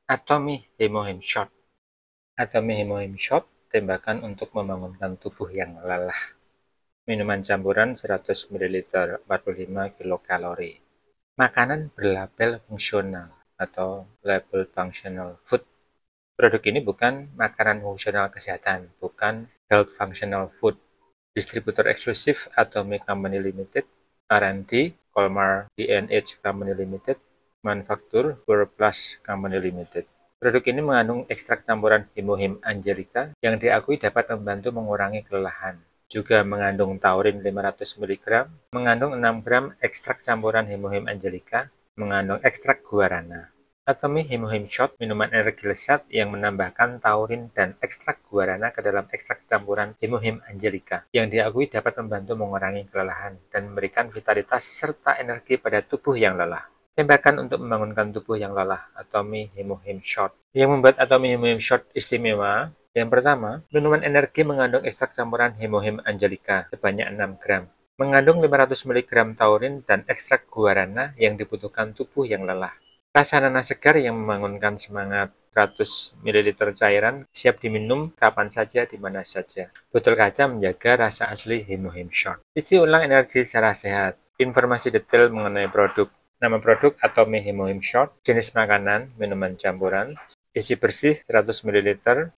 Atomi Hemohim Shot. Atomi Hemohim Shot, tembakan untuk membangunkan tubuh yang lelah. Minuman campuran 100 ml 45 kilokalori. Makanan berlabel fungsional atau label functional food. Produk ini bukan makanan fungsional kesehatan, bukan health functional food. Distributor eksklusif Atomic Company Limited, R&D Colmar D&H Company Limited, manufaktur Plus Company Limited. Produk ini mengandung ekstrak campuran Hemohim Angelica yang diakui dapat membantu mengurangi kelelahan. Juga mengandung taurin 500 mg, mengandung 6 gram ekstrak campuran Hemohim Angelica, mengandung ekstrak guarana. Atomi Hemohim Shot, minuman energi lesat yang menambahkan taurin dan ekstrak guarana ke dalam ekstrak campuran Hemohim Angelica, yang diakui dapat membantu mengurangi kelelahan dan memberikan vitalitas serta energi pada tubuh yang lelah. Tembakan untuk membangunkan tubuh yang lelah, Atomi Hemohim Shot. Yang membuat Atomi Hemohim Shot istimewa, yang pertama, minuman energi mengandung ekstrak campuran Hemohim Angelica sebanyak 6 gram. Mengandung 500 mg taurin dan ekstrak guarana yang dibutuhkan tubuh yang lelah. Rasa nanas segar yang membangunkan semangat. 100 ml cairan siap diminum kapan saja, di mana saja. Botol kaca menjaga rasa asli Hemohim Shot. Isi ulang energi secara sehat. Informasi detail mengenai produk. Nama produk Atomi Hemohim Shot. Jenis makanan, minuman campuran. Isi bersih 100 ml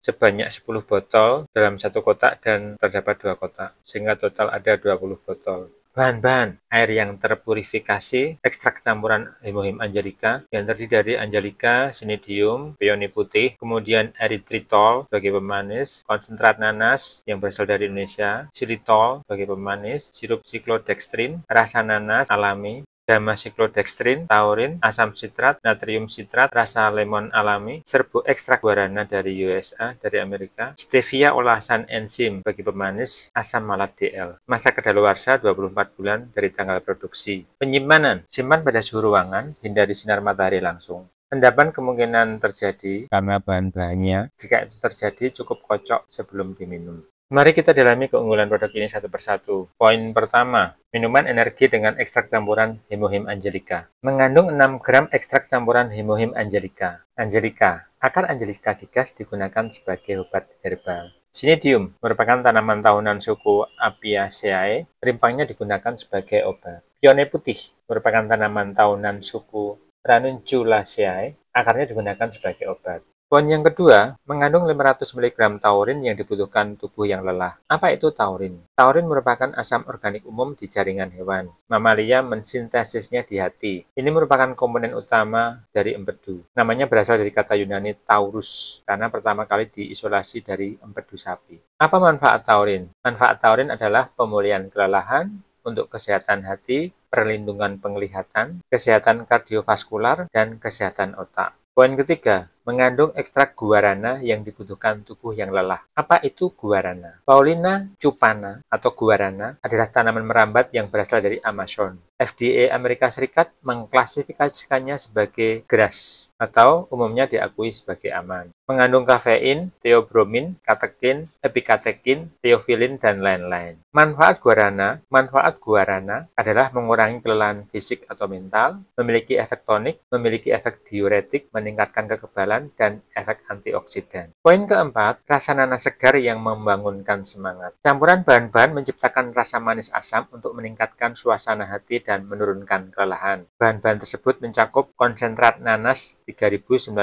sebanyak 10 botol dalam satu kotak dan terdapat 2 kotak, sehingga total ada 20 botol. Bahan-bahan: air yang terpurifikasi, ekstrak campuran Hemohim Angelica yang terdiri dari Angelica, Cnidium, peony putih, kemudian erythritol sebagai pemanis, konsentrat nanas yang berasal dari Indonesia, xylitol sebagai pemanis, sirup cyclodextrin, rasa nanas alami, gamma-cyclodextrin, taurin, asam sitrat, natrium sitrat, rasa lemon alami, serbuk ekstrak guarana dari USA, dari Amerika, stevia olahan enzim bagi pemanis, asam malat DL. Masa kadaluarsa 24 bulan dari tanggal produksi. Penyimpanan: simpan pada suhu ruangan, hindari sinar matahari langsung. Endapan kemungkinan terjadi karena bahan-bahannya. Jika itu terjadi, cukup kocok sebelum diminum. Mari kita dalami keunggulan produk ini satu persatu. Poin pertama, minuman energi dengan ekstrak campuran Hemohim Angelica. Mengandung 6 gram ekstrak campuran Hemohim Angelica. Angelica, akar Angelica gigas digunakan sebagai obat herbal. Cnidium merupakan tanaman tahunan suku Apiaceae, rimpangnya digunakan sebagai obat. Peony putih merupakan tanaman tahunan suku Ranunculaceae, akarnya digunakan sebagai obat. Poin yang kedua, mengandung 500 mg taurin yang dibutuhkan tubuh yang lelah. Apa itu taurin? Taurin merupakan asam organik umum di jaringan hewan. Mamalia mensintesisnya di hati. Ini merupakan komponen utama dari empedu. Namanya berasal dari kata Yunani taurus, karena pertama kali diisolasi dari empedu sapi. Apa manfaat taurin? Manfaat taurin adalah pemulihan kelelahan, untuk kesehatan hati, perlindungan penglihatan, kesehatan kardiovaskular, dan kesehatan otak. Poin ketiga, mengandung ekstrak guarana yang dibutuhkan tubuh yang lelah. Apa itu guarana? Paulina cupana atau guarana adalah tanaman merambat yang berasal dari Amazon. FDA Amerika Serikat mengklasifikasikannya sebagai GRAS atau umumnya diakui sebagai aman. Mengandung kafein, theobromine, katekin, epikatekin, theophylline, dan lain-lain. Manfaat guarana adalah mengurangi kelelahan fisik atau mental, memiliki efek tonik, memiliki efek diuretik, meningkatkan kekebalan, dan efek antioksidan. Poin keempat, rasa nanas segar yang membangunkan semangat. Campuran bahan-bahan menciptakan rasa manis asam untuk meningkatkan suasana hati dan menurunkan kelelahan. Bahan-bahan tersebut mencakup konsentrat nanas 3.999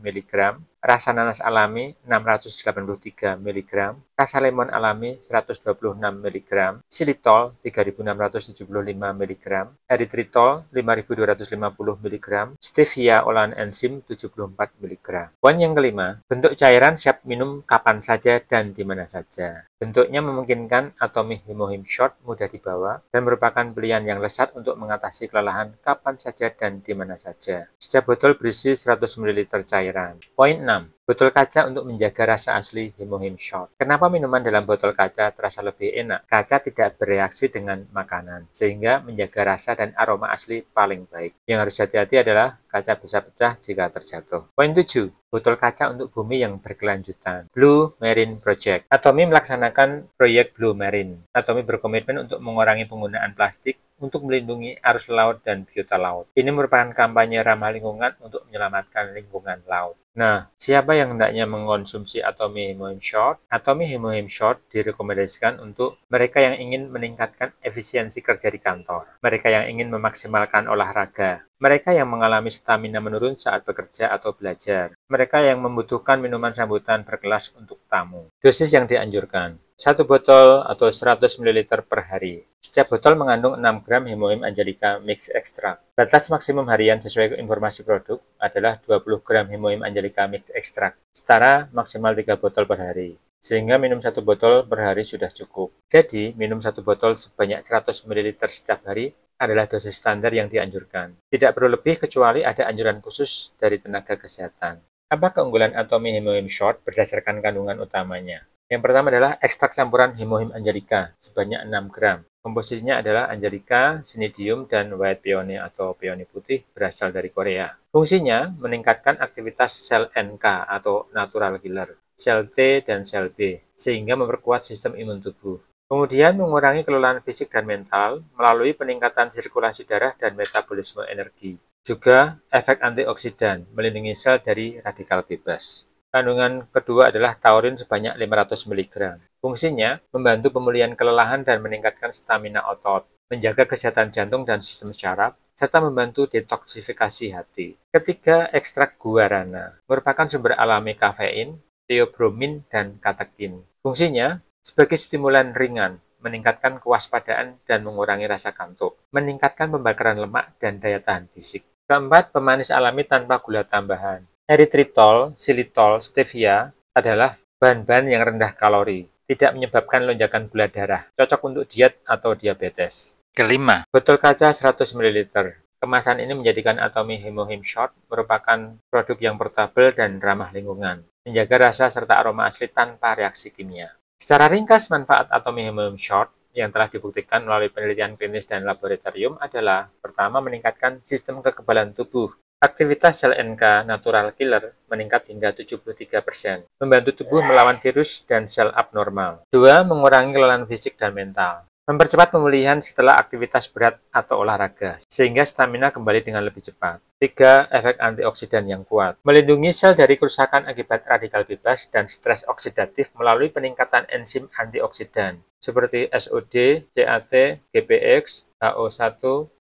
mg, rasa nanas alami 683 mg, rasa lemon alami 126 mg, xylitol 3.675 mg, erythritol 5.250 mg, stevia olahan enzim 74 mg. Poin yang kelima, bentuk cairan siap minum kapan saja dan di mana saja. Bentuknya memungkinkan Atomi Hemohim Shot mudah dibawa dan merupakan pilihan yang lesat untuk mengatasi kelelahan kapan saja dan di mana saja. Setiap botol berisi 100 ml cairan. Poin 6. Botol kaca untuk menjaga rasa asli Hemohim Shot. Kenapa minuman dalam botol kaca terasa lebih enak? Kaca tidak bereaksi dengan makanan, sehingga menjaga rasa dan aroma asli paling baik. Yang harus hati-hati adalah kaca bisa pecah jika terjatuh. Poin 7. Botol kaca untuk bumi yang berkelanjutan. Blue Marine Project. Atomi melaksanakan proyek Blue Marine. Atomi berkomitmen untuk mengurangi penggunaan plastik untuk melindungi arus laut dan biota laut. Ini merupakan kampanye ramah lingkungan untuk menyelamatkan lingkungan laut. Nah, siapa yang hendaknya mengkonsumsi Atomy Hemohim Shot? Atomy Hemohim Shot direkomendasikan untuk mereka yang ingin meningkatkan efisiensi kerja di kantor, mereka yang ingin memaksimalkan olahraga, mereka yang mengalami stamina menurun saat bekerja atau belajar, mereka yang membutuhkan minuman sambutan berkelas untuk tamu. Dosis yang dianjurkan, 1 botol atau 100 ml per hari. Setiap botol mengandung 6 gram Hemohim Angelica Mix Extract. Batas maksimum harian sesuai informasi produk adalah 20 gram Hemohim Angelica Mix Extract, setara maksimal 3 botol per hari. Sehingga minum 1 botol per hari sudah cukup. Jadi, minum 1 botol sebanyak 100 ml setiap hari adalah dosis standar yang dianjurkan. Tidak perlu lebih kecuali ada anjuran khusus dari tenaga kesehatan. Apa keunggulan Atomy Hemohim Shot berdasarkan kandungan utamanya? Yang pertama adalah ekstrak campuran Hemohim Angelica sebanyak 6 gram. Komposisinya adalah Angelica, Cnidium, dan White Peony atau peony putih berasal dari Korea. Fungsinya meningkatkan aktivitas sel NK atau natural killer, sel T dan sel B, sehingga memperkuat sistem imun tubuh. Kemudian mengurangi kelelahan fisik dan mental melalui peningkatan sirkulasi darah dan metabolisme energi. Juga efek antioksidan, melindungi sel dari radikal bebas. Kandungan kedua adalah taurin sebanyak 500 mg. Fungsinya membantu pemulihan kelelahan dan meningkatkan stamina otot, menjaga kesehatan jantung dan sistem syaraf, serta membantu detoksifikasi hati. Ketiga, ekstrak guarana merupakan sumber alami kafein, theobromine, dan katekin. Fungsinya sebagai stimulan ringan, meningkatkan kewaspadaan dan mengurangi rasa kantuk, meningkatkan pembakaran lemak dan daya tahan fisik. Keempat, pemanis alami tanpa gula tambahan. Eritritol, xilitol, stevia adalah bahan-bahan yang rendah kalori, tidak menyebabkan lonjakan gula darah, cocok untuk diet atau diabetes. Kelima, botol kaca 100 ml. Kemasan ini menjadikan Atomy Hemohim Shot merupakan produk yang portabel dan ramah lingkungan, menjaga rasa serta aroma asli tanpa reaksi kimia. Secara ringkas, manfaat Atomy Hemohim Shot yang telah dibuktikan melalui penelitian klinis dan laboratorium adalah: pertama, meningkatkan sistem kekebalan tubuh. Aktivitas sel NK natural killer meningkat hingga 73%, membantu tubuh melawan virus dan sel abnormal. 2. Mengurangi kelelahan fisik dan mental. Mempercepat pemulihan setelah aktivitas berat atau olahraga, sehingga stamina kembali dengan lebih cepat. 3. Efek antioksidan yang kuat. Melindungi sel dari kerusakan akibat radikal bebas dan stres oksidatif melalui peningkatan enzim antioksidan, seperti SOD, CAT, GPX, HO1,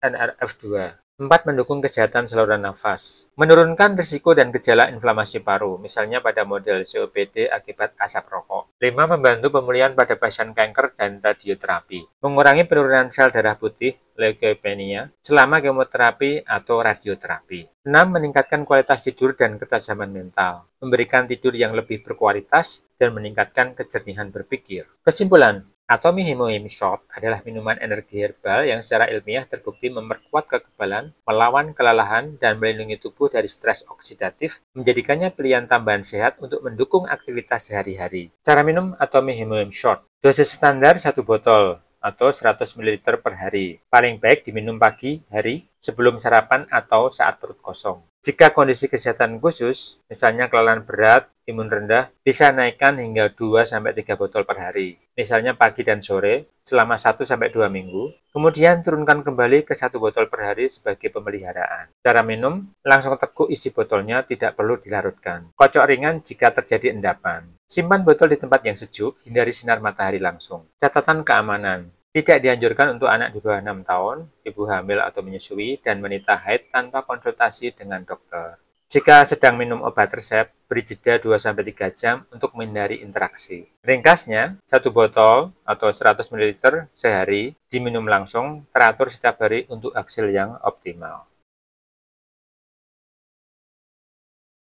NRF2. 4. Mendukung kesehatan saluran nafas. Menurunkan risiko dan gejala inflamasi paru, misalnya pada model COPD akibat asap rokok. 5. Membantu pemulihan pada pasien kanker dan radioterapi. Mengurangi penurunan sel darah putih, leukemia, selama kemoterapi atau radioterapi. 6. Meningkatkan kualitas tidur dan ketajaman mental. Memberikan tidur yang lebih berkualitas dan meningkatkan kejernihan berpikir. Kesimpulan, Atomy Hemohim Shot adalah minuman energi herbal yang secara ilmiah terbukti memperkuat kekebalan, melawan kelelahan, dan melindungi tubuh dari stres oksidatif, menjadikannya pilihan tambahan sehat untuk mendukung aktivitas sehari-hari. Cara minum Atomy Hemohim Shot. Dosis standar 1 botol atau 100 ml per hari. Paling baik diminum pagi hari sebelum sarapan atau saat perut kosong. Jika kondisi kesehatan khusus, misalnya kelelahan berat, imun rendah, bisa naikkan hingga 2-3 botol per hari. Misalnya pagi dan sore, selama 1-2 minggu. Kemudian turunkan kembali ke 1 botol per hari sebagai pemeliharaan. Cara minum, langsung teguk isi botolnya, tidak perlu dilarutkan. Kocok ringan jika terjadi endapan. Simpan botol di tempat yang sejuk, hindari sinar matahari langsung. Catatan keamanan. Tidak dianjurkan untuk anak di bawah 6 tahun, ibu hamil atau menyusui, dan wanita haid tanpa konsultasi dengan dokter. Jika sedang minum obat resep, beri jeda 2-3 jam untuk menghindari interaksi. Ringkasnya, 1 botol atau 100 ml sehari diminum langsung, teratur setiap hari untuk hasil yang optimal.